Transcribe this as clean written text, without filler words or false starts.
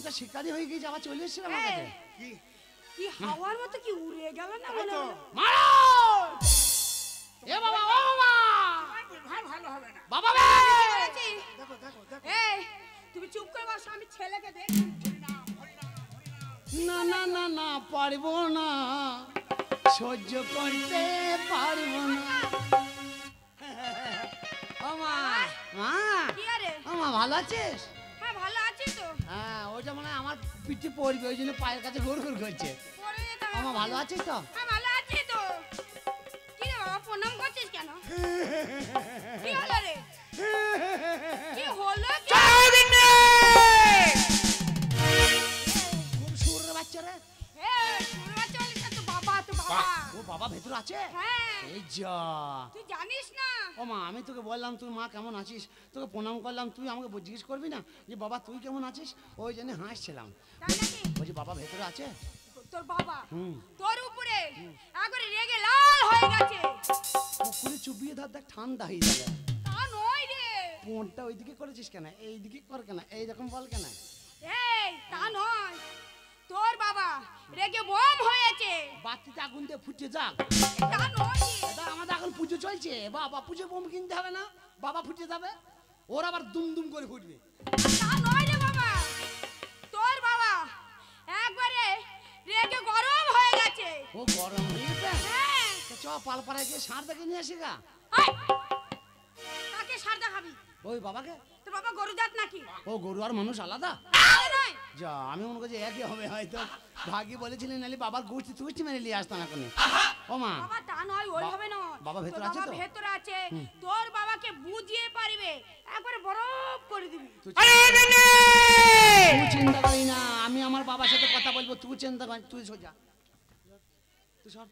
তো শিকারি হয়ে গিয়ে আবার চলে এসেছিল আমার কাছে। কি হাওয়ার মতো কি উড়ে গেল না মনে হলো। মারো এ বাবা, ও বাবা, ভালো হবে না বাবা রে দেখো দেখো দেখো এই তুমি চুপ করে বসো, আমি ছেলেকে দেখি। না না না না পারবো না, সহ্য করতে পারবো না। ও মা, মা কি আরে? ও মা ভালো আছিস? হ্যাঁ ভালো আছি তো। হ্যাঁ ওইটা মানে আমার পিঠে পড়বে, ওই জন্য পায়ের কাছে ঘুর ঘুর করছে। পরে যেতে হবে। আমার ভালো আছিস তো? হ্যাঁ ভালো আছি তো। কি রে বাবা প্রণাম করছিস কেন? কি হলো রে? কি হলো কি? খুব সুরের বাচ্চা রে। শুরু বাচ্চা বলিস না, তো বাবা তো বাবা। ও বাবা ভেতরে আছে? হ্যাঁ এই যা। তুই জানিস না? ও মা আমি তোকে বললাম তুই মা কেমন আছিস, তোকে প্রণাম করলাম, তুই আমাকে জিজ্ঞেস করবি না যে বাবা তুই কেমন আছিস? ওই জন্য হাসছিলাম। তাই নাকি? বলছি বাবা ভেতরে আছে? তোর বাবা হুম। তোর উপরে একবারে রেগে লাল হয়ে গেছে। পুকুরে চুবিয়ে ধর, দেখ ঠান্ডা হয়ে যাবে। তা নয় রে। পোঁটটা ওইদিকে করেছিস কেন, এইদিকে কর কেন, এইরকম বল কেন? এই তা নয়, তোর বাবা রেগে বোম হয়েছে। বাতিতে আগুন দিয়ে ফুটে যাক। তা নয় রে। দাদা আমাদের এখন পুজো চলছে, বাবা পুজো বোম কিনতে হবে না, বাবা ফুটে যাবে, ওর আবার দুম দুম করে ফুটবে। তা নয় রে বাবা, তোর বাবা একবারে রেগে গরম হয়ে গেছে। ও গরম হয়ে গেছে? হ্যাঁ। তো চ পালপাড়ায় গিয়ে ষাঁড় দেখে নিয়ে আসি গা। এই, কাকে সার দেখাবি? ওই বাবাকে। তোর বাবা গরু জাত নাকি? ও গরু আর মানুষ আলাদা? তাই নয়। যা আমি মনে করছি একই হবে হয়তো, ভাগি বলেছিলেন নাহলে বাবার গুষ্টি তুষ্টি মেরে নিয়ে আসতাম এখন। ও মা বাবা তা নয়, ওইভাবে নয়। বাবা ভেতরে তোর আছে বাবা তো? ভেতরে আছে, তোর বাবাকে বুঝিয়ে পারবে, একবারে বরফ করে দিবি। তুই চিন্তা করি না, আমি আমার বাবার সাথে কথা বলবো, তুই চিন্তা কর, তুই সোজা তুই সর।